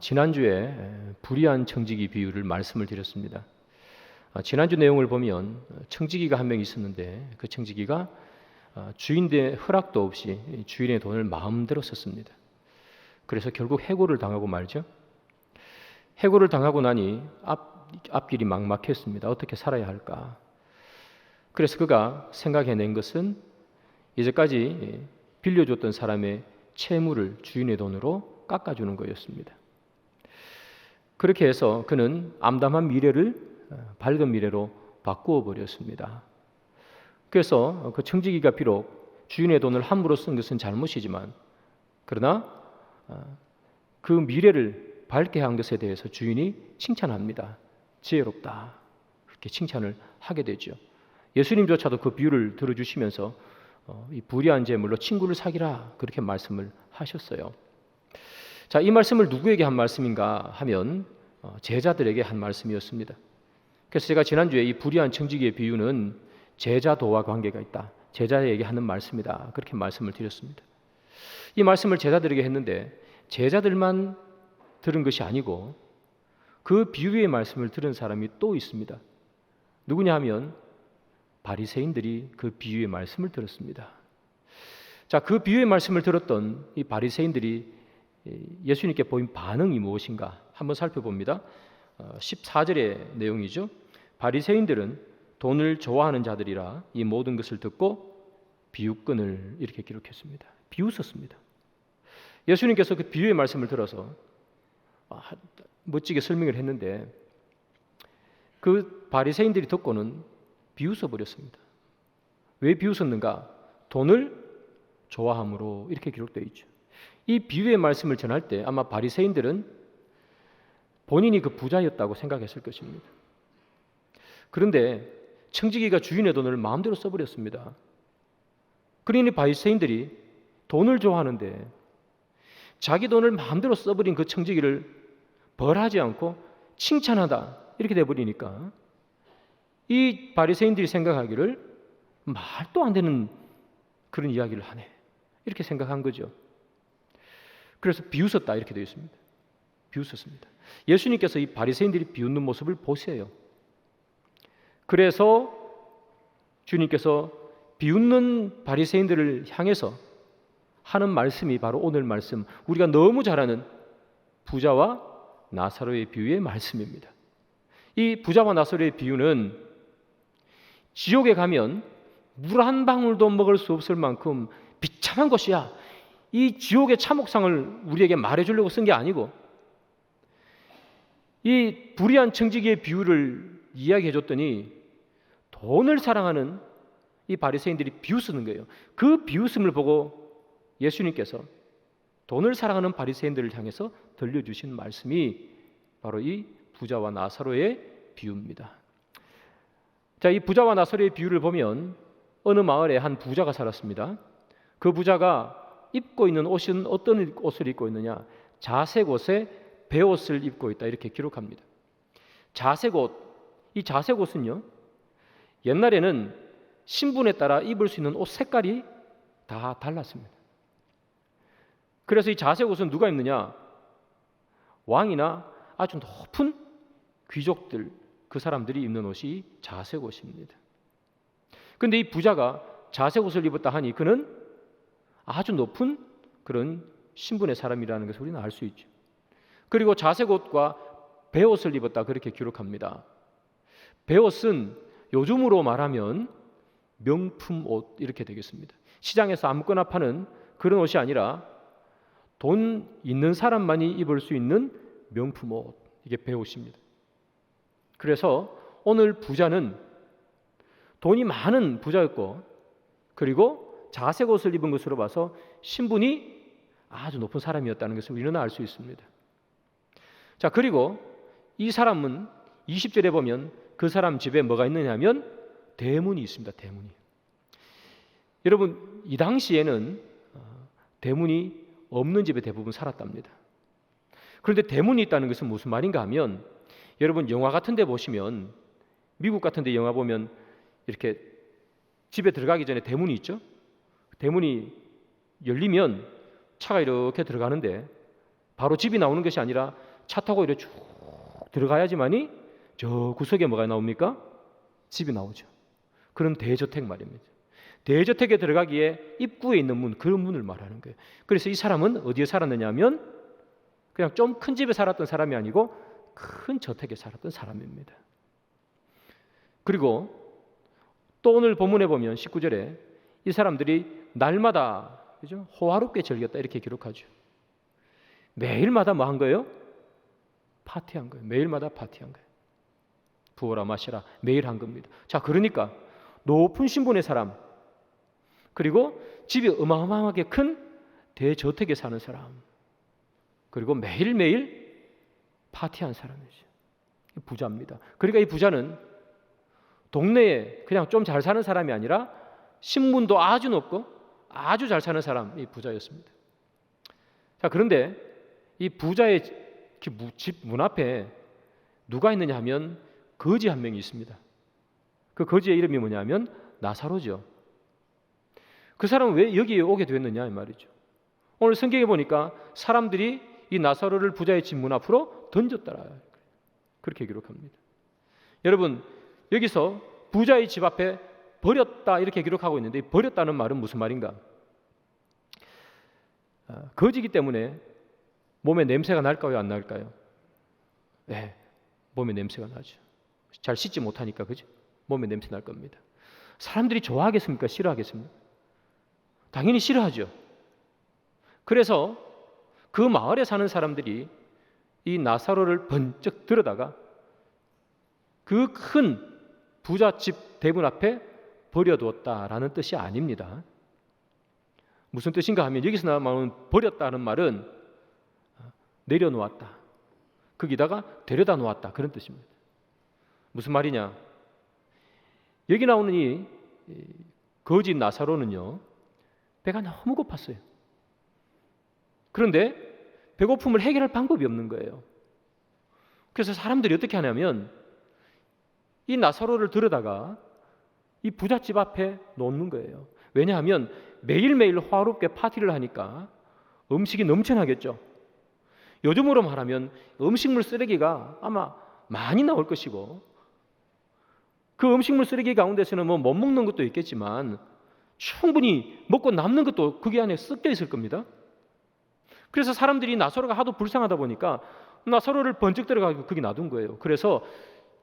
지난주에 불의한 청지기 비유를 말씀을 드렸습니다. 지난주 내용을 보면 청지기가 한 명 있었는데 그 청지기가 주인의 허락도 없이 주인의 돈을 마음대로 썼습니다. 그래서 결국 해고를 당하고 말죠. 해고를 당하고 나니 앞길이 막막했습니다. 어떻게 살아야 할까? 그래서 그가 생각해낸 것은 이제까지 빌려줬던 사람의 채무를 주인의 돈으로 깎아주는 거였습니다. 그렇게 해서 그는 암담한 미래를 밝은 미래로 바꾸어 버렸습니다. 그래서 그 청지기가 비록 주인의 돈을 함부로 쓴 것은 잘못이지만 그러나 그 미래를 밝게 한 것에 대해서 주인이 칭찬합니다. 지혜롭다. 그렇게 칭찬을 하게 되죠. 예수님조차도 그 비유를 들어주시면서 이 불의한 재물로 친구를 사귀라 그렇게 말씀을 하셨어요. 자, 이 말씀을 누구에게 한 말씀인가 하면 제자들에게 한 말씀이었습니다. 그래서 제가 지난주에 이 불의한 청지기의 비유는 제자도와 관계가 있다. 제자에게 하는 말씀이다. 그렇게 말씀을 드렸습니다. 이 말씀을 제자들에게 했는데 제자들만 들은 것이 아니고 그 비유의 말씀을 들은 사람이 또 있습니다. 누구냐 하면 바리새인들이 그 비유의 말씀을 들었습니다. 자, 그 비유의 말씀을 들었던 이 바리새인들이 예수님께 보인 반응이 무엇인가 한번 살펴봅니다. 14절의 내용이죠. 바리새인들은 돈을 좋아하는 자들이라 이 모든 것을 듣고 비웃건을 이렇게 기록했습니다. 비웃었습니다. 예수님께서 그 비유의 말씀을 들어서 멋지게 설명을 했는데 그 바리새인들이 듣고는 비웃어 버렸습니다. 왜 비웃었는가? 돈을 좋아함으로 이렇게 기록되어 있죠. 이 비유의 말씀을 전할 때 아마 바리새인들은 본인이 그 부자였다고 생각했을 것입니다. 그런데 청지기가 주인의 돈을 마음대로 써버렸습니다. 그러니 바리새인들이 돈을 좋아하는데 자기 돈을 마음대로 써버린 그 청지기를 벌하지 않고 칭찬하다 이렇게 돼버리니까 이 바리새인들이 생각하기를 말도 안 되는 그런 이야기를 하네 이렇게 생각한 거죠. 그래서 비웃었다 이렇게 되어 있습니다. 비웃었습니다. 예수님께서 이 바리새인들이 비웃는 모습을 보세요. 그래서 주님께서 비웃는 바리새인들을 향해서 하는 말씀이 바로 오늘 말씀, 우리가 너무 잘 아는 부자와 나사로의 비유의 말씀입니다. 이 부자와 나사로의 비유는 지옥에 가면 물 한 방울도 먹을 수 없을 만큼 비참한 것이야. 이 지옥의 참혹상을 우리에게 말해주려고 쓴 게 아니고 이 불의한 청지기의 비유를 이야기해 줬더니 돈을 사랑하는 이 바리새인들이 비웃는 거예요. 그 비웃음을 보고 예수님께서 돈을 사랑하는 바리새인들을 향해서 들려주신 말씀이 바로 이 부자와 나사로의 비유입니다. 자, 이 부자와 나사로의 비유를 보면 어느 마을에 한 부자가 살았습니다. 그 부자가 입고 있는 옷은 어떤 옷을 입고 있느냐? 자색 옷에 베옷을 입고 있다 이렇게 기록합니다. 자색 옷, 이 자색 옷은요 옛날에는 신분에 따라 입을 수 있는 옷 색깔이 다 달랐습니다. 그래서 이 자색 옷은 누가 입느냐? 왕이나 아주 높은 귀족들, 그 사람들이 입는 옷이 자색 옷입니다. 그런데 이 부자가 자색 옷을 입었다 하니 그는 아주 높은 그런 신분의 사람이라는 것을 우리는 알 수 있죠. 그리고 자색 옷과 베옷을 입었다 그렇게 기록합니다. 베옷은 요즘으로 말하면 명품 옷 이렇게 되겠습니다. 시장에서 아무거나 파는 그런 옷이 아니라 돈 있는 사람만이 입을 수 있는 명품 옷, 이게 베옷입니다. 그래서 오늘 부자는 돈이 많은 부자였고 그리고 자색 옷을 입은 것으로 봐서 신분이 아주 높은 사람이었다는 것을 우리는 알 수 있습니다. 자, 그리고 이 사람은 20절에 보면 그 사람 집에 뭐가 있느냐 하면 대문이 있습니다. 대문이. 여러분, 이 당시에는 대문이 없는 집에 대부분 살았답니다. 그런데 대문이 있다는 것은 무슨 말인가 하면 여러분 영화 같은 데 보시면 미국 같은 데 영화 보면 이렇게 집에 들어가기 전에 대문이 있죠. 대문이 열리면 차가 이렇게 들어가는데 바로 집이 나오는 것이 아니라 차 타고 이렇게 쭉 들어가야지만이 저 구석에 뭐가 나옵니까? 집이 나오죠. 그런 대저택 말입니다. 대저택에 들어가기에 입구에 있는 문, 그런 문을 말하는 거예요. 그래서 이 사람은 어디에 살았느냐 하면 그냥 좀 큰 집에 살았던 사람이 아니고 큰 저택에 살았던 사람입니다. 그리고 또 오늘 본문에 보면 19절에 이 사람들이 날마다, 그죠? 호화롭게 즐겼다 이렇게 기록하죠. 매일마다 뭐 한 거예요? 파티한 거예요. 매일마다 파티한 거예요. 부어라 마시라 매일 한 겁니다. 자, 그러니까 높은 신분의 사람, 그리고 집이 어마어마하게 큰 대저택에 사는 사람, 그리고 매일매일 파티한 사람이죠. 부자입니다. 그러니까 이 부자는 동네에 그냥 좀 잘 사는 사람이 아니라 신분도 아주 높고 아주 잘 사는 사람이 부자였습니다. 자, 그런데 이 부자의 집 문 앞에 누가 있느냐 하면 거지 한 명이 있습니다. 그 거지의 이름이 뭐냐면 나사로죠. 그 사람은 왜 여기에 오게 됐느냐 이 말이죠. 오늘 성경에 보니까 사람들이 이 나사로를 부자의 집 문 앞으로 던졌더라. 그렇게 기록합니다. 여러분, 여기서 부자의 집 앞에 버렸다 이렇게 기록하고 있는데, 버렸다는 말은 무슨 말인가? 거지기 때문에 몸에 냄새가 날까요, 안 날까요? 네, 몸에 냄새가 나죠. 잘 씻지 못하니까, 그죠? 몸에 냄새 날 겁니다. 사람들이 좋아하겠습니까? 싫어하겠습니까? 당연히 싫어하죠. 그래서 그 마을에 사는 사람들이 이 나사로를 번쩍 들여다가 그 큰 부잣집 대문 앞에 버려두었다라는 뜻이 아닙니다. 무슨 뜻인가 하면 여기서 나오는 버렸다는 말은 내려놓았다, 거기다가 데려다 놓았다, 그런 뜻입니다. 무슨 말이냐? 여기 나오는 이 거지 나사로는요, 배가 너무 고팠어요. 그런데 배고픔을 해결할 방법이 없는 거예요. 그래서 사람들이 어떻게 하냐면 이 나사로를 들여다가 이 부잣집 앞에 놓는 거예요. 왜냐하면 매일매일 화롭게 파티를 하니까 음식이 넘쳐나겠죠. 요즘으로 말하면 음식물 쓰레기가 아마 많이 나올 것이고, 그 음식물 쓰레기 가운데서는 뭐 못 먹는 것도 있겠지만 충분히 먹고 남는 것도 거기 안에 섞여 있을 겁니다. 그래서 사람들이 나사로가 하도 불쌍하다 보니까 나사로를 번쩍 들어가지고 거기 놔둔 거예요. 그래서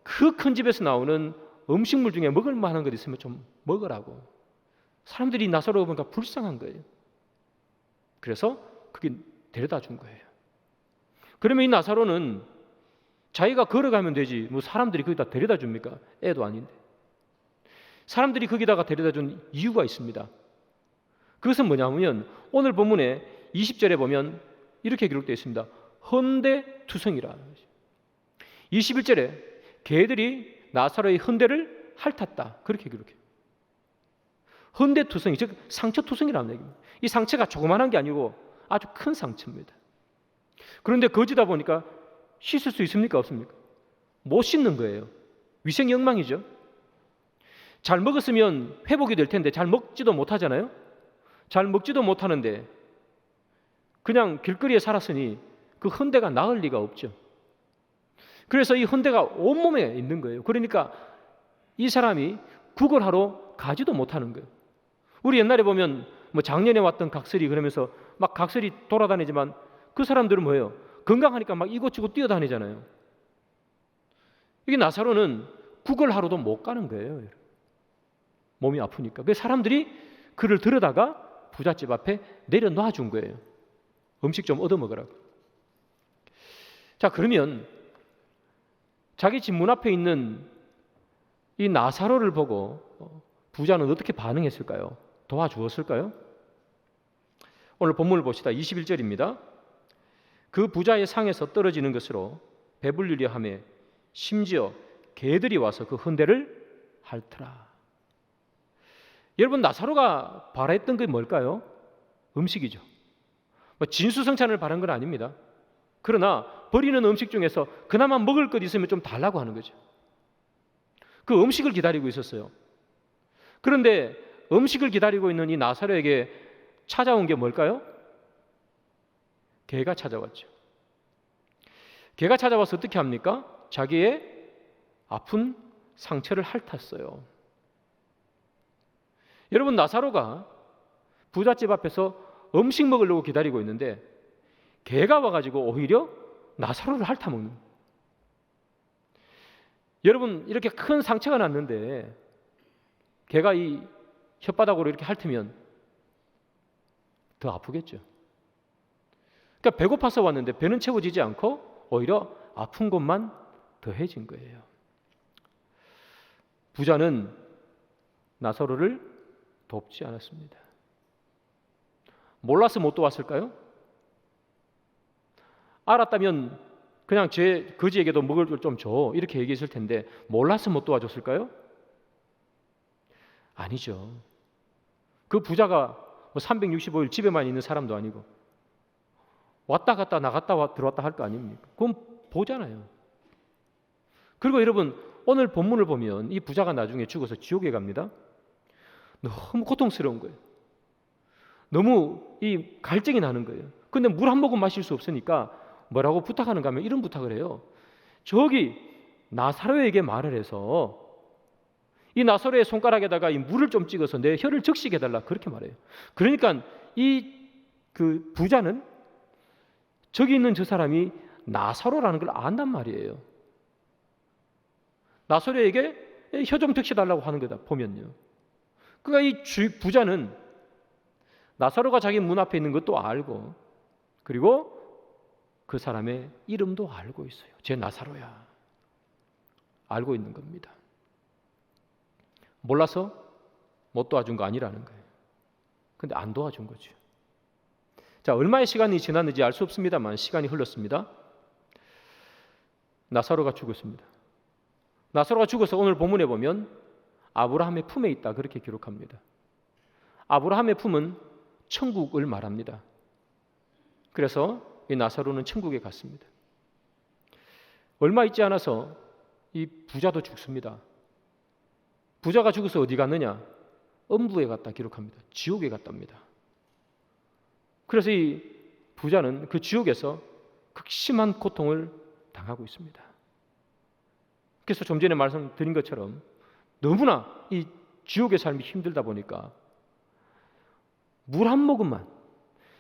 그 큰 집에서 나오는 음식물 중에 먹을 만한 것 있으면 좀 먹으라고. 사람들이 나사로가 보니까 불쌍한 거예요. 그래서 거기 데려다 준 거예요. 그러면 이 나사로는 자기가 걸어가면 되지, 뭐 사람들이 거기다 데려다 줍니까? 애도 아닌데. 사람들이 거기다가 데려다 준 이유가 있습니다. 그것은 뭐냐면 오늘 본문에 20절에 보면 이렇게 기록되어 있습니다. 헌대투성이라. 21절에 개들이 나사로의 헌대를 핥았다, 그렇게 기록해요. 헌대투성이, 즉 상처투성이라는 얘기입니다. 이 상처가 조그만한 게 아니고 아주 큰 상처입니다. 그런데 거지다 보니까 씻을 수 있습니까, 없습니까? 못 씻는 거예요. 위생이 엉망이죠. 잘 먹었으면 회복이 될 텐데 잘 먹지도 못하잖아요. 잘 먹지도 못하는데 그냥 길거리에 살았으니 그 헌대가 나을 리가 없죠. 그래서 이 헌대가 온몸에 있는 거예요. 그러니까 이 사람이 구걸하러 가지도 못하는 거예요. 우리 옛날에 보면 뭐 작년에 왔던 각설이 그러면서 막 각설이 돌아다니지만 그 사람들은 뭐예요? 건강하니까 막 이곳저곳 뛰어다니잖아요. 이게 나사로는 구걸하러도 못 가는 거예요. 몸이 아프니까. 그래서 사람들이 그를 들여다가 부잣집 앞에 내려놔 준 거예요. 음식 좀 얻어 먹으라고. 자, 그러면 자기 집 문 앞에 있는 이 나사로를 보고 부자는 어떻게 반응했을까요? 도와주었을까요? 오늘 본문을 봅시다. 21절입니다. 그 부자의 상에서 떨어지는 것으로 배불리려 하며 심지어 개들이 와서 그 헌대를 핥더라. 여러분, 나사로가 바랬던 게 뭘까요? 음식이죠. 뭐 진수성찬을 바란 건 아닙니다. 그러나 버리는 음식 중에서 그나마 먹을 것 있으면 좀 달라고 하는 거죠. 그 음식을 기다리고 있었어요. 그런데 음식을 기다리고 있는 이 나사로에게 찾아온 게 뭘까요? 개가 찾아왔죠. 개가 찾아와서 어떻게 합니까? 자기의 아픈 상처를 핥았어요. 여러분, 나사로가 부잣집 앞에서 음식 먹으려고 기다리고 있는데 개가 와가지고 오히려 나사로를 핥아먹는. 여러분, 이렇게 큰 상처가 났는데 개가 이 혓바닥으로 이렇게 핥으면 더 아프겠죠. 그러니까 배고파서 왔는데 배는 채워지지 않고 오히려 아픈 것만 더해진 거예요. 부자는 나사로를 돕지 않았습니다. 몰라서 못 도왔을까요? 알았다면 그냥 제 거지에게도 먹을 걸 좀 줘, 이렇게 얘기했을 텐데 몰라서 못 도와줬을까요? 아니죠. 그 부자가 365일 집에만 있는 사람도 아니고 왔다 갔다 나갔다 들어왔다 할 거 아닙니까? 그건 보잖아요. 그리고 여러분, 오늘 본문을 보면 이 부자가 나중에 죽어서 지옥에 갑니다. 너무 고통스러운 거예요. 너무 이 갈증이 나는 거예요. 근데 물 한 모금 마실 수 없으니까 뭐라고 부탁하는가 하면 이런 부탁을 해요. 저기 나사로에게 말을 해서 이 나사로의 손가락에다가 이 물을 좀 찍어서 내 혀를 적시게 해달라, 그렇게 말해요. 그러니까 이 그 부자는 저기 있는 저 사람이 나사로라는 걸 안단 말이에요. 나사로에게 혀 좀 적시달라고 하는 거다 보면요. 그러니까 이 부자는 나사로가 자기 문 앞에 있는 것도 알고, 그리고 그 사람의 이름도 알고 있어요. 쟤 나사로야. 알고 있는 겁니다. 몰라서 못 도와준 거 아니라는 거예요. 근데 안 도와준 거죠. 자, 얼마의 시간이 지났는지 알 수 없습니다만 시간이 흘렀습니다. 나사로가 죽었습니다. 나사로가 죽어서 오늘 본문에 보면 아브라함의 품에 있다, 그렇게 기록합니다. 아브라함의 품은 천국을 말합니다. 그래서 이 나사로는 천국에 갔습니다. 얼마 있지 않아서 이 부자도 죽습니다. 부자가 죽어서 어디 갔느냐? 음부에 갔다 기록합니다. 지옥에 갔답니다. 그래서 이 부자는 그 지옥에서 극심한 고통을 당하고 있습니다. 그래서 좀 전에 말씀드린 것처럼 너무나 이 지옥의 삶이 힘들다 보니까 물 한 모금만,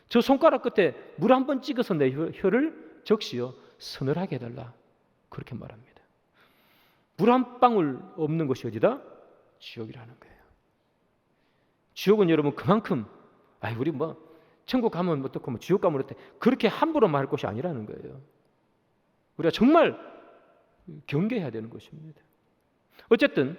저 손가락 끝에 물 한 번 찍어서 내 혀를 적시어 서늘하게 해달라, 그렇게 말합니다. 물 한 방울 없는 곳이 어디다? 지옥이라는 거예요. 지옥은 여러분 그만큼 우리 천국 가면 어떻고 지옥 가면 어때, 그렇게 함부로 말할 것이 아니라는 거예요. 우리가 정말 경계해야 되는 것입니다. 어쨌든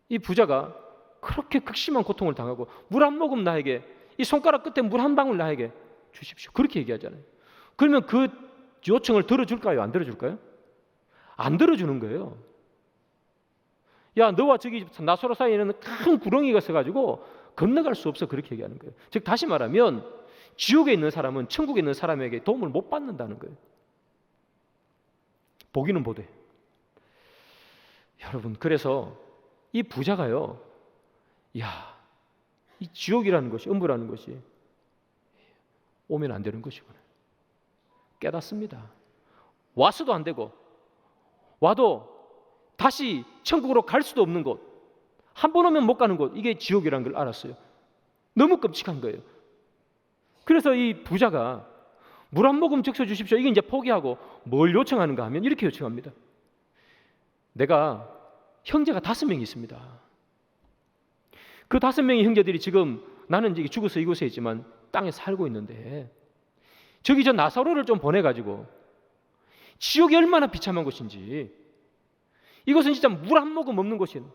이 부자가 그렇게 극심한 고통을 당하고 물 한 모금 나에게, 이 손가락 끝에 물 한 방울 나에게 주십시오, 그렇게 얘기하잖아요. 그러면 그 요청을 들어줄까요? 안 들어줄까요? 안 들어주는 거예요. 야, 너와 저기 나사로 사이에는 큰 구렁이가 있어가지고 건너갈 수 없어, 그렇게 얘기하는 거예요. 즉 다시 말하면 지옥에 있는 사람은 천국에 있는 사람에게 도움을 못 받는다는 거예요. 보기는 보되. 여러분, 그래서 이 부자가요, 이 지옥이라는 것이, 음부라는 것이 오면 안 되는 것이구나 깨닫습니다. 와서도 안 되고 와도 다시 천국으로 갈 수도 없는 곳, 한 번 오면 못 가는 곳, 이게 지옥이라는 걸 알았어요. 너무 끔찍한 거예요. 그래서 이 부자가 물 한 모금 적셔 주십시오, 이게 이제 포기하고 뭘 요청하는가 하면 이렇게 요청합니다. 내가 형제가 5명이 있습니다. 그 5명의 형제들이 지금, 나는 이제 죽어서 이곳에 있지만 땅에 살고 있는데 저기 저 나사로를 좀 보내가지고 지옥이 얼마나 비참한 곳인지, 이것은 진짜 물 한 모금 없는 곳인,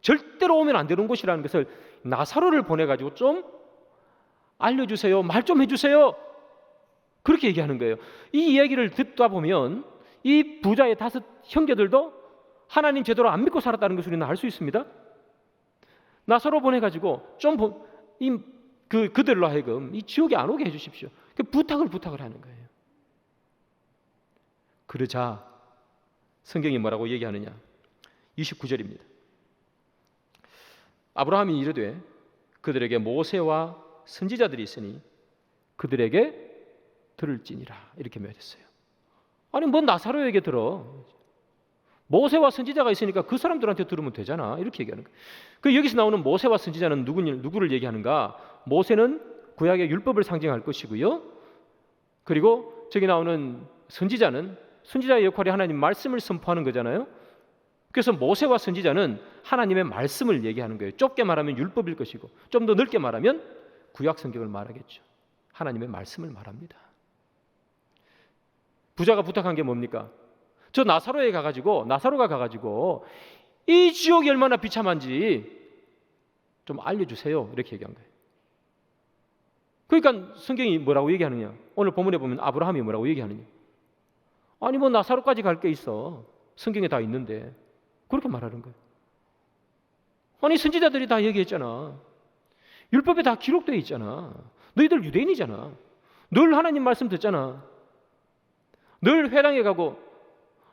절대로 오면 안 되는 곳이라는 것을 나사로를 보내가지고 좀 알려주세요, 말 좀 해주세요, 그렇게 얘기하는 거예요. 이 이야기를 듣다 보면 이 부자의 5 형제들도 하나님 제대로 안 믿고 살았다는 것을 우리는 알 수 있습니다. 나사로 보내가지고 좀 그들로 하여금 이 지옥에 안 오게 해주십시오, 그 부탁을 하는 거예요. 그러자 성경이 뭐라고 얘기하느냐? 29절입니다. 아브라함이 이르되 그들에게 모세와 선지자들이 있으니 그들에게 들을지니라, 이렇게 말했어요. 아니 뭐 나사로에게 들어. 모세와 선지자가 있으니까 그 사람들한테 들으면 되잖아. 이렇게 얘기하는 거예요. 그 여기서 나오는 모세와 선지자는 누구를 얘기하는가? 모세는 구약의 율법을 상징할 것이고요. 그리고 저기 나오는 선지자의 역할이 하나님 말씀을 선포하는 거잖아요. 그래서 모세와 선지자는 하나님의 말씀을 얘기하는 거예요. 좁게 말하면 율법일 것이고 좀 더 넓게 말하면 구약 성경을 말하겠죠. 하나님의 말씀을 말합니다. 부자가 부탁한 게 뭡니까? 저 나사로가 가가지고 이 지옥이 얼마나 비참한지 좀 알려주세요. 이렇게 얘기한 거예요. 그러니까 성경이 뭐라고 얘기하느냐? 오늘 본문에 보면 아브라함이 뭐라고 얘기하느냐? 아니 뭐 나사로까지 갈 게 있어. 성경에 다 있는데. 그렇게 말하는 거예요. 아니 선지자들이 다 얘기했잖아. 율법에 다 기록되어 있잖아. 너희들 유대인이잖아. 늘 하나님 말씀 듣잖아. 늘 회당에 가고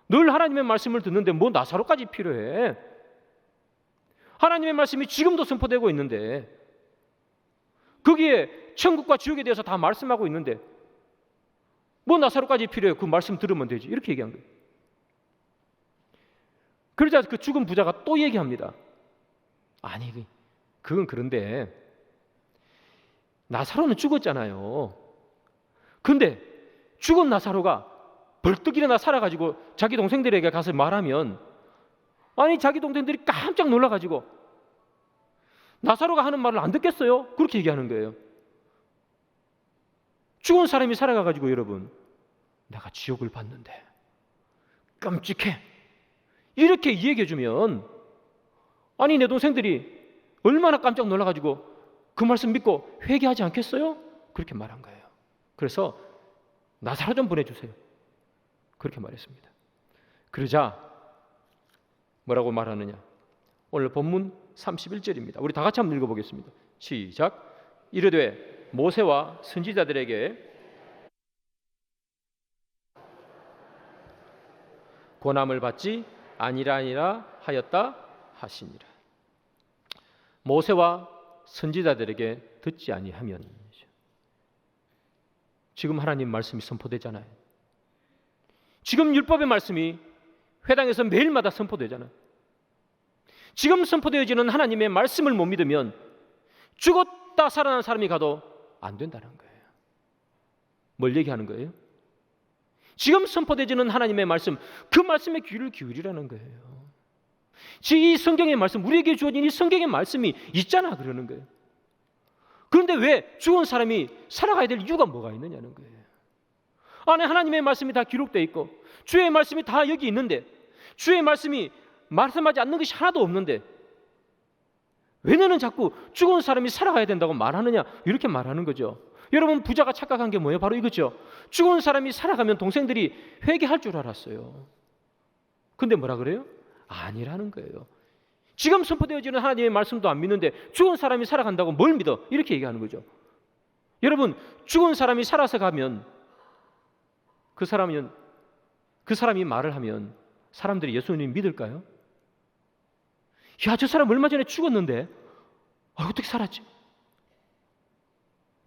늘 하나님의 말씀을 듣는데 뭐 나사로까지 필요해? 하나님의 말씀이 지금도 선포되고 있는데 거기에 천국과 지옥에 대해서 다 말씀하고 있는데 뭐 나사로까지 필요해? 그 말씀 들으면 되지. 이렇게 얘기한 거예요. 그러자 그 죽은 부자가 또 얘기합니다. 아니 그건 그런데 나사로는 죽었잖아요. 근데 죽은 나사로가 벌떡 일어나 살아가지고 자기 동생들에게 가서 말하면 아니 자기 동생들이 깜짝 놀라가지고 나사로가 하는 말을 안 듣겠어요? 그렇게 얘기하는 거예요. 죽은 사람이 살아가가지고 여러분 내가 지옥을 봤는데 끔찍해 이렇게 얘기해주면 아니 내 동생들이 얼마나 깜짝 놀라가지고 그 말씀 믿고 회개하지 않겠어요? 그렇게 말한 거예요. 그래서 나사로 좀 보내주세요. 그렇게 말했습니다. 그러자 뭐라고 말하느냐? 오늘 본문 31절입니다. 우리 다 같이 한번 읽어보겠습니다. 시작. 이르되 모세와 선지자들에게 고난을 받지 아니라 하였다 하시니라. 모세와 선지자들에게 듣지 아니하면 지금 하나님 말씀이 선포되잖아요. 지금 율법의 말씀이 회당에서 매일마다 선포되잖아요. 지금 선포되어지는 하나님의 말씀을 못 믿으면 죽었다 살아난 사람이 가도 안 된다는 거예요. 뭘 얘기하는 거예요? 지금 선포되어지는 하나님의 말씀, 그 말씀에 귀를 기울이라는 거예요. 이 성경의 말씀, 우리에게 주어진 이 성경의 말씀이 있잖아 그러는 거예요. 그런데 왜 죽은 사람이 살아가야 될 이유가 뭐가 있느냐는 거예요. 안에 하나님의 말씀이 다 기록되어 있고 주의 말씀이 다 여기 있는데 주의 말씀이 말씀하지 않는 것이 하나도 없는데 왜 너는 자꾸 죽은 사람이 살아가야 된다고 말하느냐 이렇게 말하는 거죠. 여러분 부자가 착각한 게 뭐예요? 바로 이거죠. 죽은 사람이 살아가면 동생들이 회개할 줄 알았어요. 근데 뭐라 그래요? 아니라는 거예요. 지금 선포되어지는 하나님의 말씀도 안 믿는데 죽은 사람이 살아간다고 뭘 믿어? 이렇게 얘기하는 거죠. 여러분 죽은 사람이 살아서 가면 그 사람이 말을 하면 사람들이 예수님 믿을까요? 야, 저 사람 얼마 전에 죽었는데 어떻게 살았지?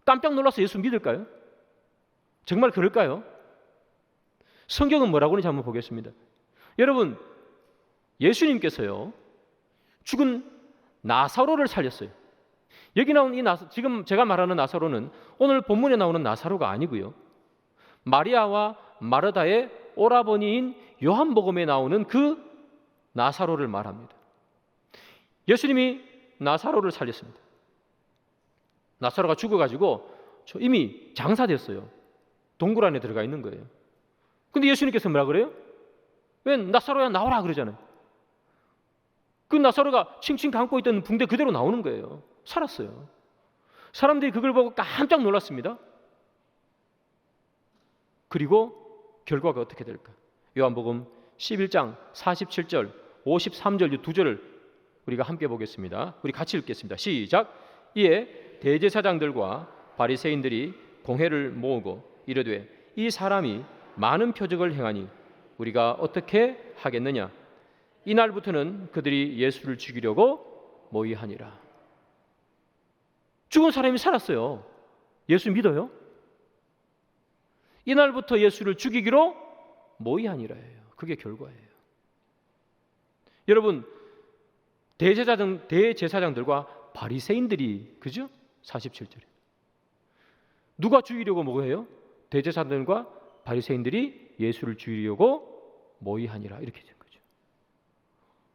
깜짝 놀라서 예수 믿을까요? 정말 그럴까요? 성경은 뭐라고 하는지 한번 보겠습니다. 여러분 예수님께서요 죽은 나사로를 살렸어요. 여기 나온 지금 제가 말하는 나사로는 오늘 본문에 나오는 나사로가 아니고요. 마리아와 마르다의 오라버니인 요한복음에 나오는 그 나사로를 말합니다. 예수님이 나사로를 살렸습니다. 나사로가 죽어가지고 이미 장사됐어요. 동굴 안에 들어가 있는 거예요. 근데 예수님께서 뭐라 그래요? 왜 나사로야 나오라 그러잖아요. 그 나사로가 칭칭 감고 있던 붕대 그대로 나오는 거예요. 살았어요. 사람들이 그걸 보고 깜짝 놀랐습니다. 그리고 결과가 어떻게 될까? 요한복음 11장 47절 53절 이 두 절을 우리가 함께 보겠습니다. 우리 같이 읽겠습니다. 시작. 이에 대제사장들과 바리새인들이 공회를 모으고 이르되 이 사람이 많은 표적을 행하니 우리가 어떻게 하겠느냐? 이날부터는 그들이 예수를 죽이려고 모의하니라. 죽은 사람이 살았어요. 예수 믿어요? 이날부터 예수를 죽이기로 모의하니라예요. 그게 결과예요. 여러분, 대제사장들과 바리새인들이, 그죠? 47절에 누가 죽이려고 뭐해요? 대제사장들과 바리새인들이 예수를 죽이려고 모의하니라, 이렇게 된 거죠.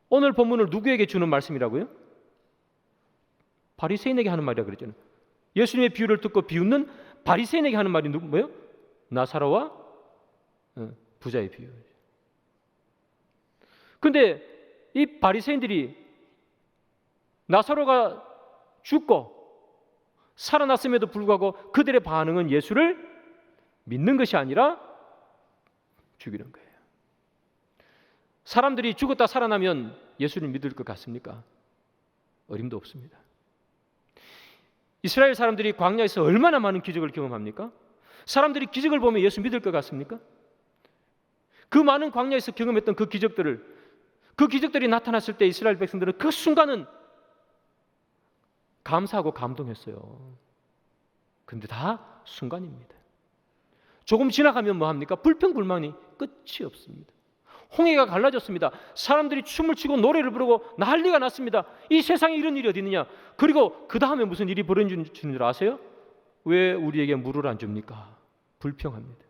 오늘 본문을 누구에게 주는 말씀이라고요? 바리새인에게 하는 말이라 그랬잖아요. 예수님의 비유를 듣고 비웃는 바리새인에게 하는 말이 뭐예요? 나사로와 부자의 비유. 근데 이 바리새인들이 나사로가 죽고 살아났음에도 불구하고 그들의 반응은 예수를 믿는 것이 아니라 죽이는 거예요. 사람들이 죽었다 살아나면 예수를 믿을 것 같습니까? 어림도 없습니다. 이스라엘 사람들이 광야에서 얼마나 많은 기적을 경험합니까? 사람들이 기적을 보면 예수 믿을 것 같습니까? 그 많은 광야에서 경험했던 그 기적들이 나타났을 때 이스라엘 백성들은 그 순간은 감사하고 감동했어요. 근데 다 순간입니다. 조금 지나가면 뭐합니까? 불평불만이 끝이 없습니다. 홍해가 갈라졌습니다. 사람들이 춤을 추고 노래를 부르고 난리가 났습니다. 이 세상에 이런 일이 어디 있느냐? 그리고 그 다음에 무슨 일이 벌어지는 줄 아세요? 왜 우리에게 물을 안 줍니까? 불평합니다.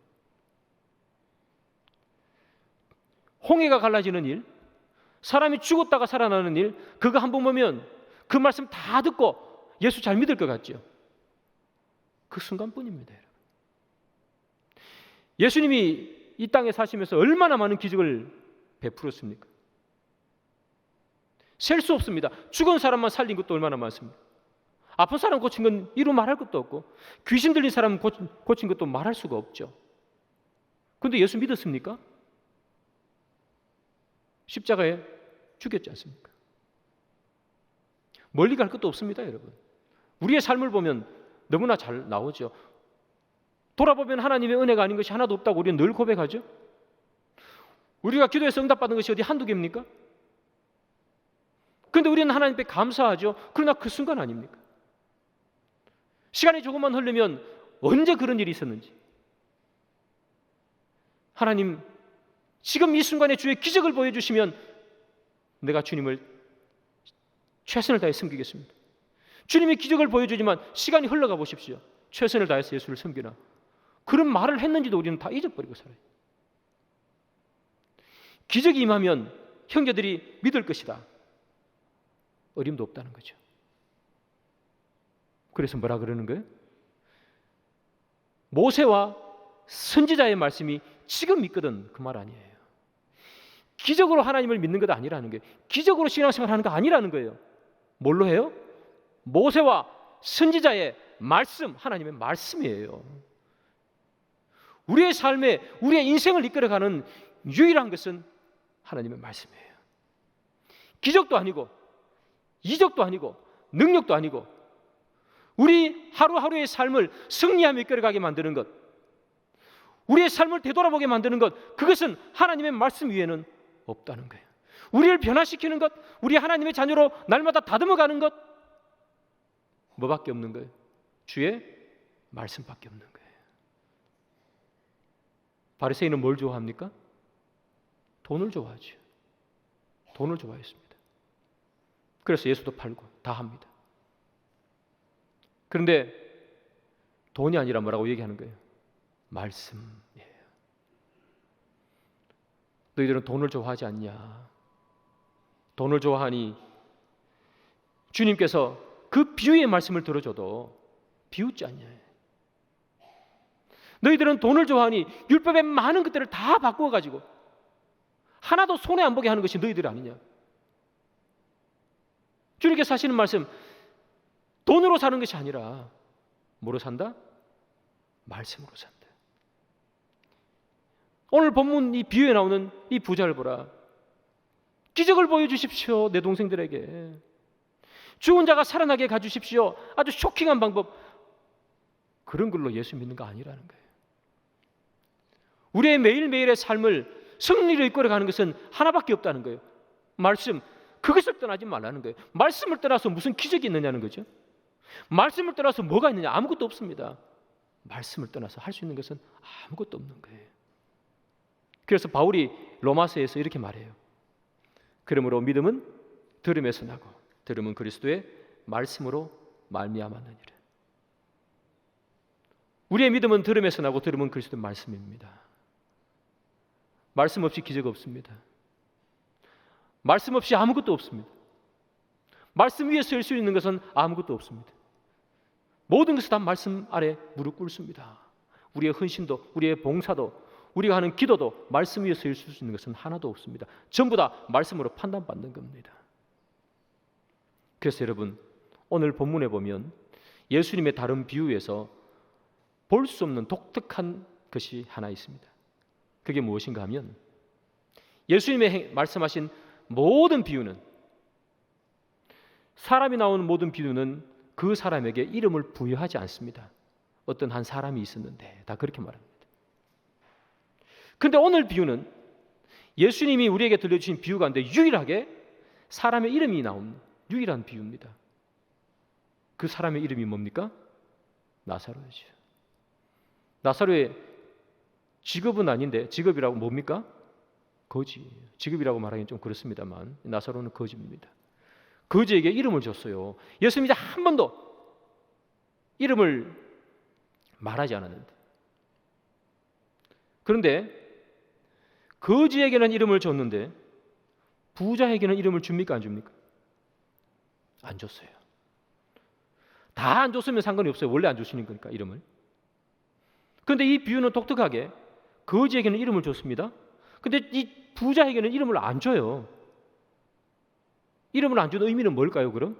홍해가 갈라지는 일, 사람이 죽었다가 살아나는 일, 그거 한 번 보면 그 말씀 다 듣고 예수 잘 믿을 것 같죠? 그 순간뿐입니다, 여러분. 예수님이 이 땅에 사시면서 얼마나 많은 기적을 베풀었습니까? 셀 수 없습니다. 죽은 사람만 살린 것도 얼마나 많습니까? 아픈 사람 고친 건 이루 말할 것도 없고, 귀신 들린 사람 고친 것도 말할 수가 없죠. 그런데 예수 믿었습니까? 십자가에 죽였지 않습니까? 멀리 갈 것도 없습니다, 여러분. 우리의 삶을 보면 너무나 잘 나오죠. 돌아보면 하나님의 은혜가 아닌 것이 하나도 없다고 우리는 늘 고백하죠. 우리가 기도해서 응답받은 것이 어디 한두 개입니까? 그런데 우리는 하나님께 감사하죠. 그러나 그 순간 아닙니까? 시간이 조금만 흐르면 언제 그런 일이 있었는지, 하나님 지금 이 순간에 주의 기적을 보여주시면 내가 주님을 최선을 다해 섬기겠습니다. 주님이 기적을 보여주지만 시간이 흘러가 보십시오. 최선을 다해서 예수를 섬기나, 그런 말을 했는지도 우리는 다 잊어버리고 살아요. 기적이 임하면 형제들이 믿을 것이다, 어림도 없다는 거죠. 그래서 뭐라 그러는 거예요? 모세와 선지자의 말씀이 지금 있거든, 그 말 아니에요. 기적으로 하나님을 믿는 것 아니라는 거예요. 기적으로 신앙생활 하는 거 아니라는 거예요. 뭘로 해요? 모세와 선지자의 말씀, 하나님의 말씀이에요. 우리의 삶에, 우리의 인생을 이끌어가는 유일한 것은 하나님의 말씀이에요. 기적도 아니고 이적도 아니고 능력도 아니고 우리 하루하루의 삶을 승리하며 이끌어가게 만드는 것, 우리의 삶을 되돌아보게 만드는 것, 그것은 하나님의 말씀 위에는 없다는 거예요. 우리를 변화시키는 것, 우리 하나님의 자녀로 날마다 다듬어가는 것, 뭐밖에 없는 거예요? 주의 말씀밖에 없는 거예요. 바리새인은 뭘 좋아합니까? 돈을 좋아하죠. 돈을 좋아했습니다. 그래서 예수도 팔고 다 합니다. 그런데 돈이 아니라 뭐라고 얘기하는 거예요? 말씀이에요. 너희들은 돈을 좋아하지 않냐? 돈을 좋아하니 주님께서 그 비유의 말씀을 들어줘도 비웃지 않냐? 너희들은 돈을 좋아하니 율법의 많은 것들을 다 바꾸어가지고 하나도 손해 안 보게 하는 것이 너희들 아니냐? 주님께서 하시는 말씀, 돈으로 사는 것이 아니라 뭐로 산다? 말씀으로 산다. 오늘 본문 이 비유에 나오는 이 부자를 보라. 기적을 보여주십시오, 내 동생들에게. 죽은 자가 살아나게 가주십시오. 아주 쇼킹한 방법. 그런 걸로 예수 믿는 거 아니라는 거예요. 우리의 매일매일의 삶을 승리로 이끌어가는 것은 하나밖에 없다는 거예요. 말씀. 그것을 떠나지 말라는 거예요. 말씀을 떠나서 무슨 기적이 있느냐는 거죠. 말씀을 떠나서 뭐가 있느냐? 아무것도 없습니다. 말씀을 떠나서 할 수 있는 것은 아무것도 없는 거예요. 그래서 바울이 로마서에서 이렇게 말해요. 그러므로 믿음은 들음에서 나고 들음은 그리스도의 말씀으로 말미암았느니라. 우리의 믿음은 들음에서 나고 들음은 그리스도의 말씀입니다. 말씀 없이 기적 없습니다. 말씀 없이 아무것도 없습니다. 말씀 위에 설 수 있는 것은 아무것도 없습니다. 모든 것은 다 말씀 아래 무릎 꿇습니다. 우리의 헌신도, 우리의 봉사도, 우리가 하는 기도도 말씀 위에 설 수 있는 것은 하나도 없습니다. 전부 다 말씀으로 판단받는 겁니다. 그래서 여러분, 오늘 본문에 보면 예수님의 다른 비유에서 볼 수 없는 독특한 것이 하나 있습니다. 그게 무엇인가 하면 예수님의 말씀하신 모든 비유는, 사람이 나오는 모든 비유는 그 사람에게 이름을 부여하지 않습니다. 어떤 한 사람이 있었는데 다 그렇게 말합니다. 그런데 오늘 비유는 예수님이 우리에게 들려주신 비유 가운데 유일하게 사람의 이름이 나오는 유일한 비유입니다. 그 사람의 이름이 뭡니까? 나사로죠. 나사로의 직업은 아닌데, 직업이라고 뭡니까? 거지. 직업이라고 말하기는 좀 그렇습니다만 나사로는 거지입니다. 거지에게 이름을 줬어요. 예수님이 한 번도 이름을 말하지 않았는데, 그런데 거지에게는 이름을 줬는데 부자에게는 이름을 줍니까 안 줍니까? 안 줬어요. 다 안 줬으면 상관이 없어요. 원래 안 주시는 거니까 이름을. 그런데 이 비유는 독특하게 거지에게는 이름을 줬습니다. 그런데 이 부자에게는 이름을 안 줘요. 이름을 안 주는 의미는 뭘까요, 그럼?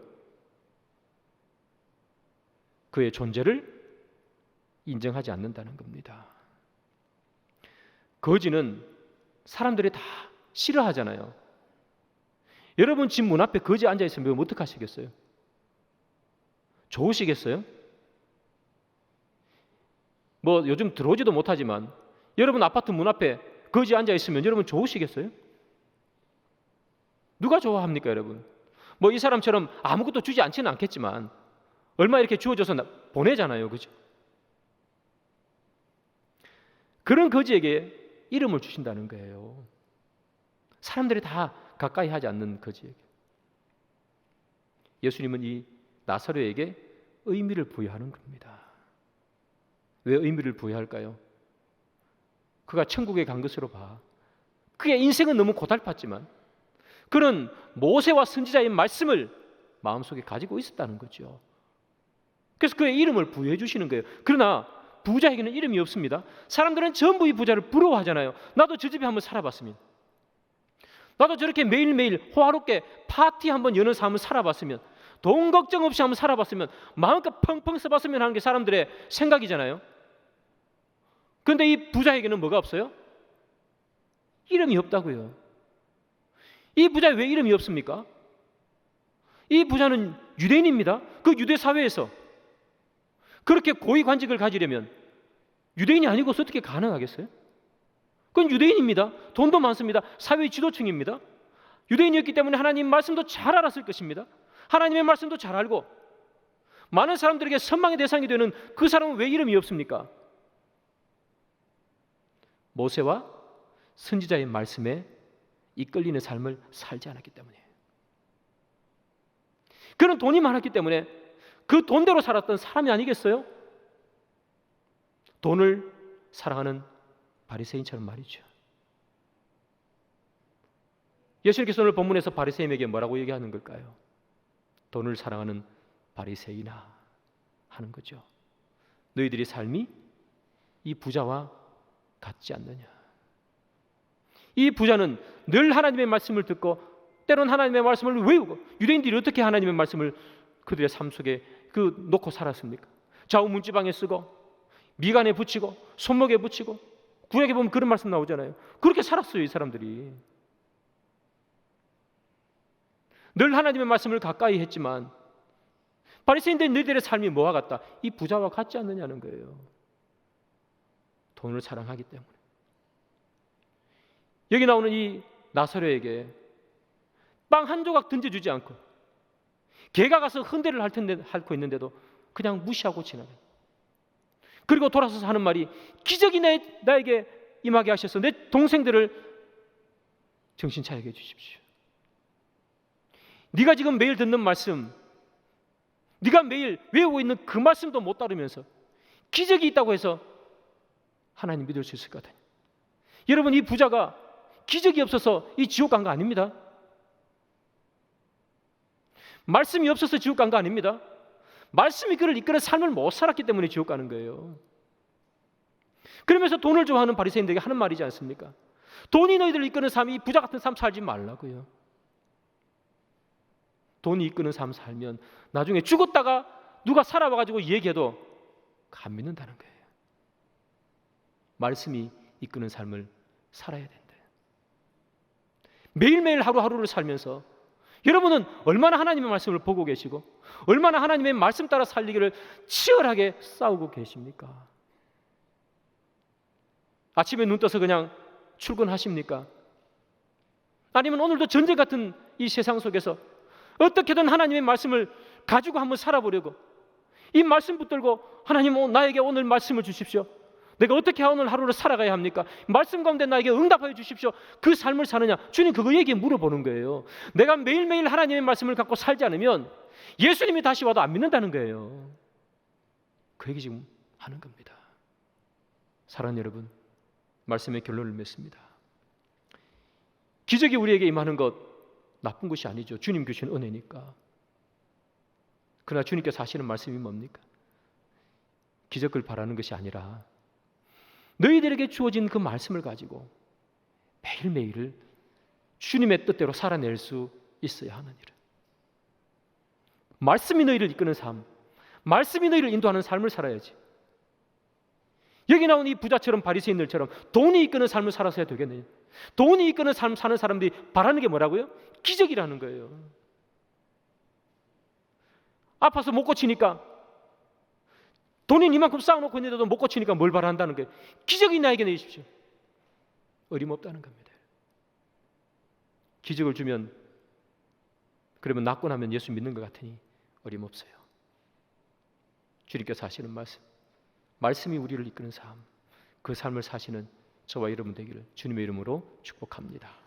그의 존재를 인정하지 않는다는 겁니다. 거지는 사람들이 다 싫어하잖아요. 여러분 집 문 앞에 거지 앉아있으면 어떡하시겠어요? 좋으시겠어요? 뭐 요즘 들어오지도 못하지만 여러분 아파트 문 앞에 거지 앉아있으면 여러분 좋으시겠어요? 누가 좋아합니까, 여러분? 뭐 이 사람처럼 아무것도 주지 않지는 않겠지만 얼마 이렇게 주어져서 보내잖아요, 그죠? 그런 거지에게 이름을 주신다는 거예요. 사람들이 다 가까이 하지 않는 거지에게. 예수님은 이 나사로에게 의미를 부여하는 겁니다. 왜 의미를 부여할까요? 그가 천국에 간 것으로 봐. 그의 인생은 너무 고달팠지만 그는 모세와 선지자의 말씀을 마음속에 가지고 있었다는 거죠. 그래서 그의 이름을 부여해 주시는 거예요. 그러나 부자에게는 이름이 없습니다. 사람들은 전부 이 부자를 부러워하잖아요. 나도 저 집에 한번 살아봤으면, 나도 저렇게 매일매일 호화롭게 파티 한번 여는 삶을 살아봤으면, 돈 걱정 없이 한번 살아봤으면, 마음껏 펑펑 써봤으면 하는 게 사람들의 생각이잖아요. 그런데 이 부자에게는 뭐가 없어요? 이름이 없다고요. 이 부자에 왜 이름이 없습니까? 이 부자는 유대인입니다. 그 유대 사회에서 그렇게 고위 관직을 가지려면 유대인이 아니고서 어떻게 가능하겠어요? 그건 유대인입니다. 돈도 많습니다. 사회 지도층입니다. 유대인이었기 때문에 하나님 말씀도 잘 알았을 것입니다. 하나님의 말씀도 잘 알고 많은 사람들에게 선망의 대상이 되는 그 사람은 왜 이름이 없습니까? 모세와 선지자의 말씀에 이끌리는 삶을 살지 않았기 때문에. 그는 돈이 많았기 때문에 그 돈대로 살았던 사람이 아니겠어요? 돈을 사랑하는 바리새인처럼 말이죠. 예수님께서 오늘 본문에서 바리새인에게 뭐라고 얘기하는 걸까요? 돈을 사랑하는 바리새인아 하는 거죠. 너희들의 삶이 이 부자와 같지 않느냐. 이 부자는 늘 하나님의 말씀을 듣고 때론 하나님의 말씀을 외우고, 유대인들이 어떻게 하나님의 말씀을 그들의 삶 속에 놓고 살았습니까? 좌우 문지방에 쓰고 미간에 붙이고 손목에 붙이고, 구약에 보면 그런 말씀 나오잖아요. 그렇게 살았어요, 이 사람들이. 늘 하나님의 말씀을 가까이 했지만 바리새인들 너희들의 삶이 뭐와 같다? 이 부자와 같지 않느냐는 거예요. 돈을 사랑하기 때문에. 여기 나오는 이 나사로에게 빵 한 조각 던져주지 않고 개가 가서 흔대를 핥고 있는데도 그냥 무시하고 지나가요. 그리고 돌아서서 하는 말이, 기적이 나에게 임하게 하셔서 내 동생들을 정신 차리게 해주십시오. 네가 지금 매일 듣는 말씀, 네가 매일 외우고 있는 그 말씀도 못 따르면서 기적이 있다고 해서 하나님 믿을 수 있을 것 같아요. 여러분, 이 부자가 기적이 없어서 이 지옥 간 거 아닙니다. 말씀이 없어서 지옥 간 거 아닙니다. 말씀이 그를 이끄는 삶을 못 살았기 때문에 지옥 가는 거예요. 그러면서 돈을 좋아하는 바리새인들에게 하는 말이지 않습니까? 돈이 너희들을 이끄는 삶, 이 부자 같은 삶 살지 말라고요. 돈이 이끄는 삶 살면 나중에 죽었다가 누가 살아와가지고 얘기해도 안 믿는다는 거예요. 말씀이 이끄는 삶을 살아야 된다. 매일매일 하루하루를 살면서 여러분은 얼마나 하나님의 말씀을 보고 계시고 얼마나 하나님의 말씀 따라 살리기를 치열하게 싸우고 계십니까? 아침에 눈 떠서 그냥 출근하십니까? 아니면 오늘도 전쟁 같은 이 세상 속에서 어떻게든 하나님의 말씀을 가지고 한번 살아보려고 이 말씀 붙들고 하나님 나에게 오늘 말씀을 주십시오. 내가 어떻게 오늘 하루를 살아가야 합니까? 말씀 가운데 나에게 응답하여 주십시오. 그 삶을 사느냐? 주님 그거에게 물어보는 거예요. 내가 매일매일 하나님의 말씀을 갖고 살지 않으면 예수님이 다시 와도 안 믿는다는 거예요. 그 얘기 지금 하는 겁니다. 사랑하는 여러분, 말씀의 결론을 맺습니다. 기적이 우리에게 임하는 것 나쁜 것이 아니죠. 주님 주신 은혜니까. 그러나 주님께서 하시는 말씀이 뭡니까? 기적을 바라는 것이 아니라 너희들에게 주어진 그 말씀을 가지고 매일매일을 주님의 뜻대로 살아낼 수 있어야 하는 일. 말씀이 너희를 이끄는 삶, 말씀이 너희를 인도하는 삶을 살아야지. 여기 나온 이 부자처럼 바리새인들처럼 돈이 이끄는 삶을 살아서야 되겠네요. 돈이 이끄는 삶 사는 사람들이 바라는 게 뭐라고요? 기적이라는 거예요. 아파서 못 고치니까, 돈이 이만큼 쌓아놓고 있는데도 못 고치니까 뭘 바란다는 거예요? 기적이 나에게 내주십시오. 어림없다는 겁니다. 기적을 주면 그러면 낫고 나면 예수 믿는 것 같으니 어림없어요. 주님께서 하시는 말씀, 말씀이 우리를 이끄는 삶, 그 삶을 사시는 저와 여러분 되기를 주님의 이름으로 축복합니다.